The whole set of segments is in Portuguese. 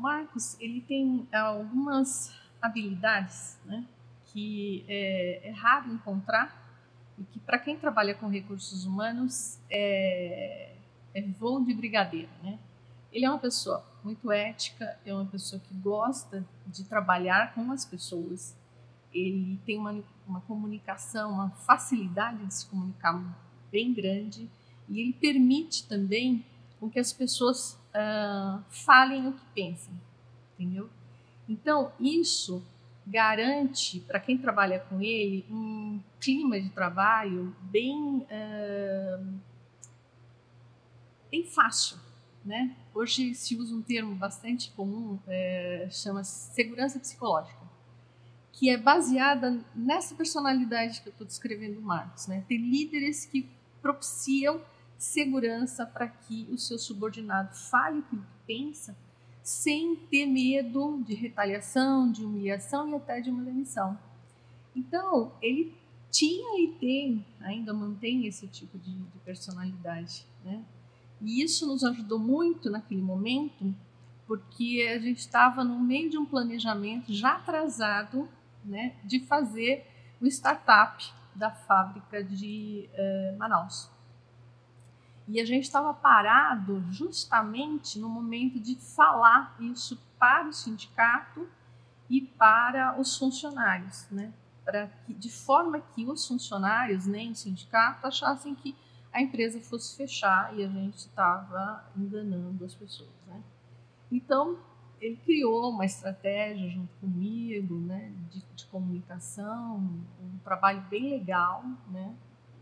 Marcos, ele tem algumas habilidades, né, que é raro encontrar e que, para quem trabalha com recursos humanos, é voo de brigadeiro, né? Ele é uma pessoa muito ética, é uma pessoa que gosta de trabalhar com as pessoas. Ele tem uma comunicação, uma facilidade de se comunicar bem grande, e ele permite também com que as pessoas falem o que pensam, entendeu? Então, isso garante, para quem trabalha com ele, um clima de trabalho bem fácil, né? Hoje se usa um termo bastante comum, chama-se segurança psicológica, que é baseada nessa personalidade que eu estou descrevendo, Marcos, né? Ter líderes que propiciam segurança para que o seu subordinado fale o que pensa, sem ter medo de retaliação, de humilhação e até de uma demissão. Então, ele tinha e tem, ainda mantém esse tipo de personalidade, né? E isso nos ajudou muito naquele momento, porque a gente estava no meio de um planejamento já atrasado, né, de fazer o startup da fábrica de Manaus. E a gente estava parado justamente no momento de falar isso para o sindicato e para os funcionários, né? De forma que os funcionários, nem o sindicato, achassem que a empresa fosse fechar e a gente estava enganando as pessoas, né? Então, ele criou uma estratégia junto comigo, né, de comunicação, um trabalho bem legal, né?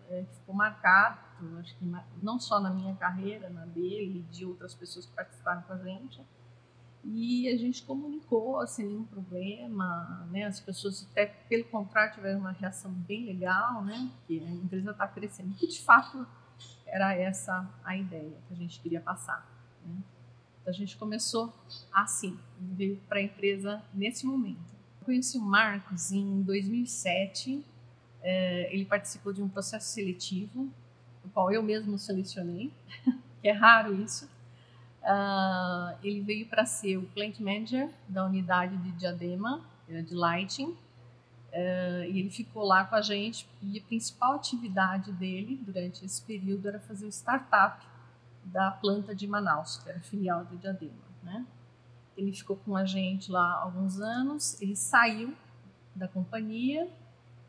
Que ficou marcado, acho que não só na minha carreira, na dele e de outras pessoas que participaram com a gente. E a gente comunicou sem nenhum problema, né? As pessoas até, pelo contrário, tiveram uma reação bem legal, né? Que a empresa está crescendo. Que, de fato, era essa a ideia que a gente queria passar, né? Então, a gente começou assim, veio para a empresa nesse momento. Eu conheci o Marcos em 2007. Ele participou de um processo seletivo, no qual eu mesmo selecionei, que é raro isso. Ele veio para ser o Plant Manager da unidade de Diadema, de Lighting, e ele ficou lá com a gente, e a principal atividade dele durante esse período era fazer o startup da planta de Manaus, que era filial de Diadema, né? Ele ficou com a gente lá há alguns anos, ele saiu da companhia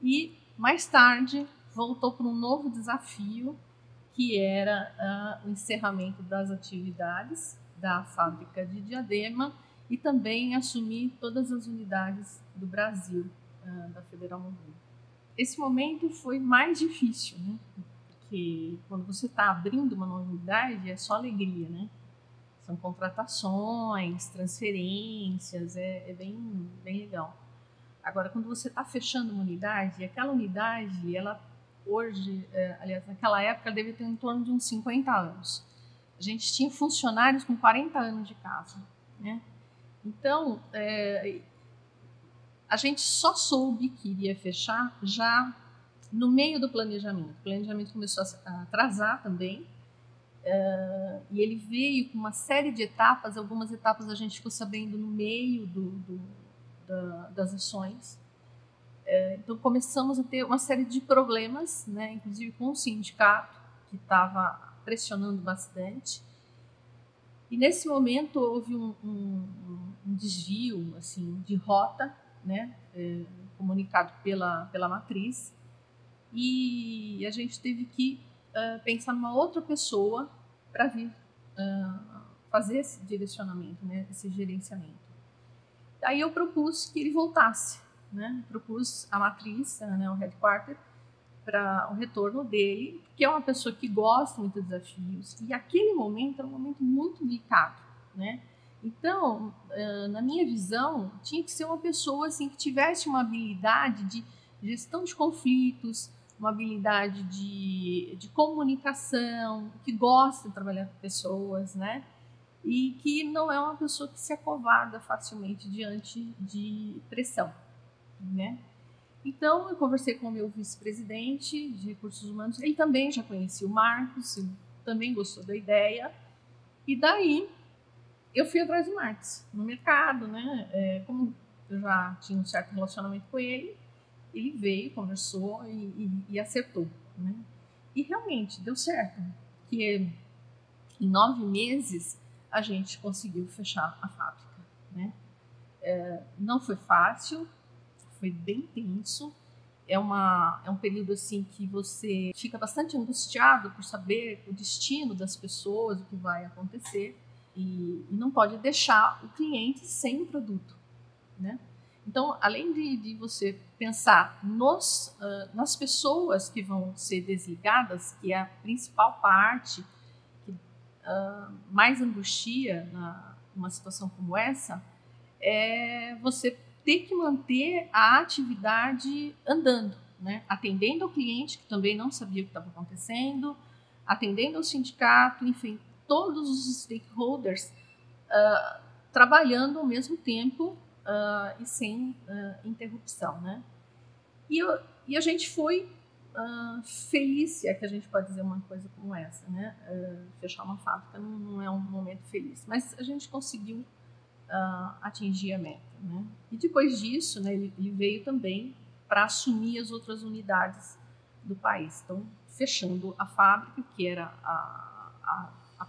e, mais tarde, voltou para um novo desafio, que era o encerramento das atividades da fábrica de Diadema e também assumir todas as unidades do Brasil, da Federal Mogul. Esse momento foi mais difícil, né? Porque quando você está abrindo uma nova unidade, é só alegria, né? São contratações, transferências, é bem legal. Agora, quando você está fechando uma unidade, aquela unidade, ela hoje, aliás, naquela época, ela devia ter em torno de uns 50 anos. A gente tinha funcionários com 40 anos de casa, né? Então, a gente só soube que iria fechar já no meio do planejamento. O planejamento começou a atrasar também, e ele veio com uma série de etapas. Algumas etapas a gente ficou sabendo no meio das ações. Então começamos a ter uma série de problemas, né, inclusive com o sindicato, que estava pressionando bastante. E nesse momento houve um desvio, assim, de rota, né, comunicado pela matriz, e a gente teve que pensar numa outra pessoa para vir fazer esse direcionamento, né, esse gerenciamento. Aí eu propus que ele voltasse, né? Propus a matriz, né, o headquarter, para o retorno dele, que é uma pessoa que gosta muito de desafios, e aquele momento era um momento muito delicado, né? Então, na minha visão, tinha que ser uma pessoa assim, que tivesse uma habilidade de gestão de conflitos, uma habilidade de comunicação, que gosta de trabalhar com pessoas, né? E que não é uma pessoa que se acovarda facilmente diante de pressão, né? Então, eu conversei com o meu vice-presidente de recursos humanos, ele também já conhecia o Marcos, ele também gostou da ideia, e daí eu fui atrás do Marx no mercado, né? Como eu já tinha um certo relacionamento com ele, ele veio, conversou e acertou, né? E realmente deu certo, que em 9 meses a gente conseguiu fechar a fábrica, né? Não foi fácil, foi bem tenso. É um período assim que você fica bastante angustiado por saber o destino das pessoas, o que vai acontecer, e não pode deixar o cliente sem o produto, né? Então, além de você pensar nas pessoas que vão ser desligadas, que é a principal parte que mais angustia numa situação como essa, é você ter que manter a atividade andando, né? Atendendo ao cliente, que também não sabia o que estava acontecendo, atendendo ao sindicato, enfim, todos os stakeholders trabalhando ao mesmo tempo e sem interrupção, né? E a gente foi feliz, se é que a gente pode dizer uma coisa como essa, né? Fechar uma fábrica não é um momento feliz, mas a gente conseguiu atingir a meta, né? E depois disso, né, ele veio também para assumir as outras unidades do país. Então, fechando a fábrica, que era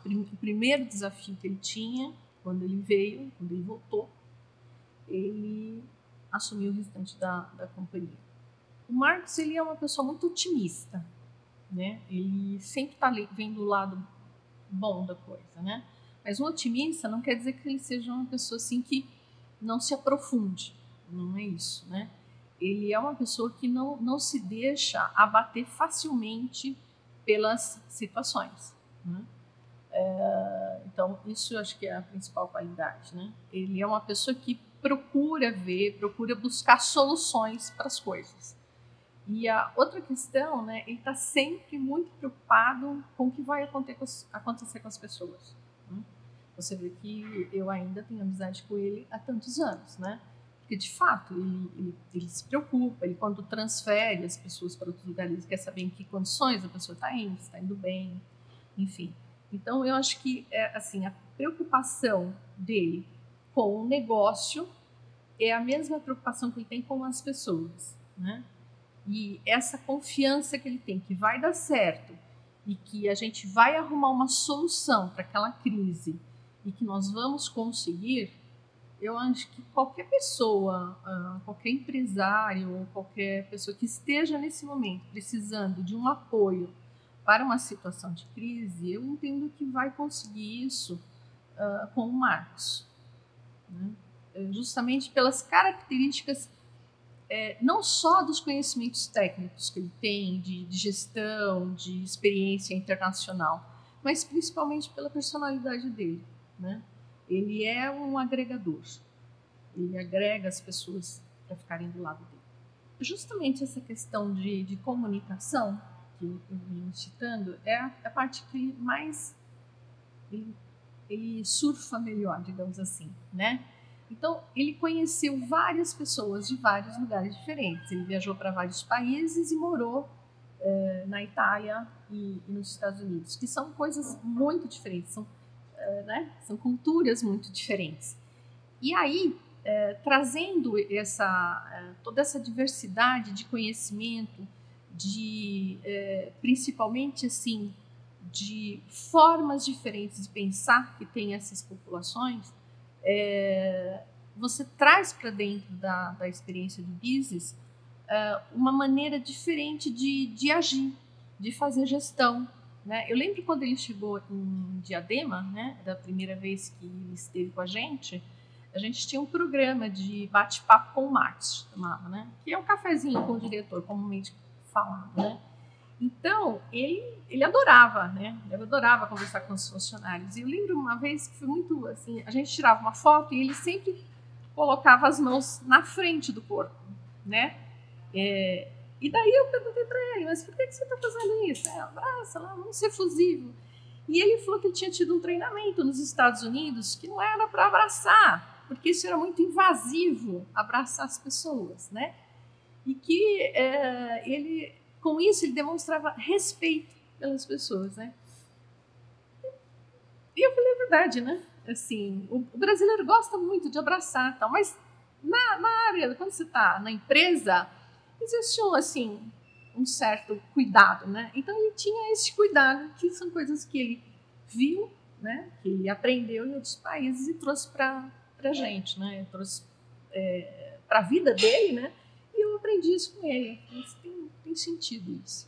o primeiro desafio que ele tinha quando ele veio, quando ele voltou, ele assumiu o restante da companhia. O Marx, ele é uma pessoa muito otimista, né? Ele sempre está vendo o lado bom da coisa, né? Mas um otimista não quer dizer que ele seja uma pessoa assim que não se aprofunde, não é isso, né? Ele é uma pessoa que não se deixa abater facilmente pelas situações, né? Então, isso eu acho que é a principal qualidade, né? Ele é uma pessoa que procura buscar soluções para as coisas. E a outra questão, né, ele está sempre muito preocupado com o que vai acontecer com as pessoas, né? Você vê que eu ainda tenho amizade com ele há tantos anos, né? Porque, de fato, ele se preocupa, ele quando transfere as pessoas para outros lugares, ele quer saber em que condições a pessoa está indo, se está indo bem, enfim. Então, eu acho que assim, a preocupação dele com o negócio é a mesma preocupação que ele tem com as pessoas, né? E essa confiança que ele tem que vai dar certo e que a gente vai arrumar uma solução para aquela crise e que nós vamos conseguir, eu acho que qualquer pessoa, qualquer empresário, qualquer pessoa que esteja nesse momento precisando de um apoio para uma situação de crise, eu entendo que vai conseguir isso com o Marcos, né? Justamente pelas características não só dos conhecimentos técnicos que ele tem, de gestão, de experiência internacional, mas principalmente pela personalidade dele, né? Ele é um agregador, ele agrega as pessoas para ficarem do lado dele. Justamente essa questão de comunicação, que eu vim citando, é a parte que ele mais ele surfa melhor, digamos assim, né? Então, ele conheceu várias pessoas de vários lugares diferentes. Ele viajou para vários países e morou na Itália e nos Estados Unidos, que são coisas muito diferentes, são culturas muito diferentes. E aí, trazendo toda essa diversidade de conhecimento, principalmente assim, de formas diferentes de pensar que tem essas populações, você traz para dentro da experiência do business uma maneira diferente de agir, de fazer gestão, né? Eu lembro quando ele chegou em Diadema, né, da primeira vez que ele esteve com a gente tinha um programa de bate-papo com o Marx, chamava, né? Que é um cafezinho com o diretor, comumente falado, né? Então, ele adorava, né? Ele adorava conversar com os funcionários. E eu lembro uma vez que foi muito assim, a gente tirava uma foto e ele sempre colocava as mãos na frente do corpo, né? E daí eu perguntei para ele, mas por que você está fazendo isso? Abraça lá, vamos ser efusivo. E ele falou que ele tinha tido um treinamento nos Estados Unidos que não era para abraçar, porque isso era muito invasivo, abraçar as pessoas, né? E que com isso, ele demonstrava respeito pelas pessoas, né? E eu falei a verdade, né? Assim, o brasileiro gosta muito de abraçar, tal, mas na área, quando você está na empresa, existe assim, um certo cuidado, né? Então ele tinha esse cuidado, que são coisas que ele viu, né? Que ele aprendeu em outros países e trouxe para a gente, né? Trouxe para a vida dele, né? E eu aprendi isso com ele. Isso tem sentido isso.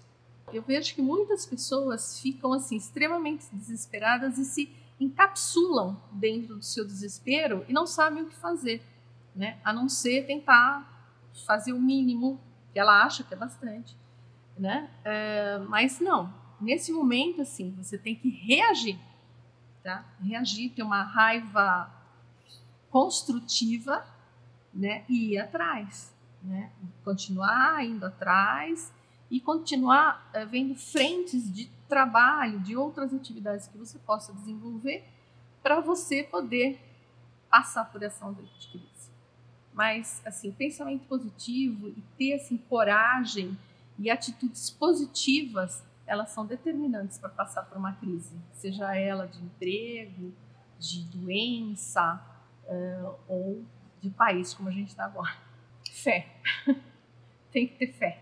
Eu vejo que muitas pessoas ficam assim extremamente desesperadas e se encapsulam dentro do seu desespero e não sabem o que fazer, né? A não ser tentar fazer o mínimo que ela acha que é bastante, né? Mas não, nesse momento assim você tem que reagir, tá? Reagir, ter uma raiva construtiva, né? E ir atrás, né? Continuar indo atrás e continuar vendo frentes de trabalho, de outras atividades que você possa desenvolver para você poder passar por essa onda de crise. Mas, assim, pensamento positivo e ter, assim, coragem e atitudes positivas, elas são determinantes para passar por uma crise, seja ela de emprego, de doença ou de país, como a gente está agora. Fé. Tem que ter fé.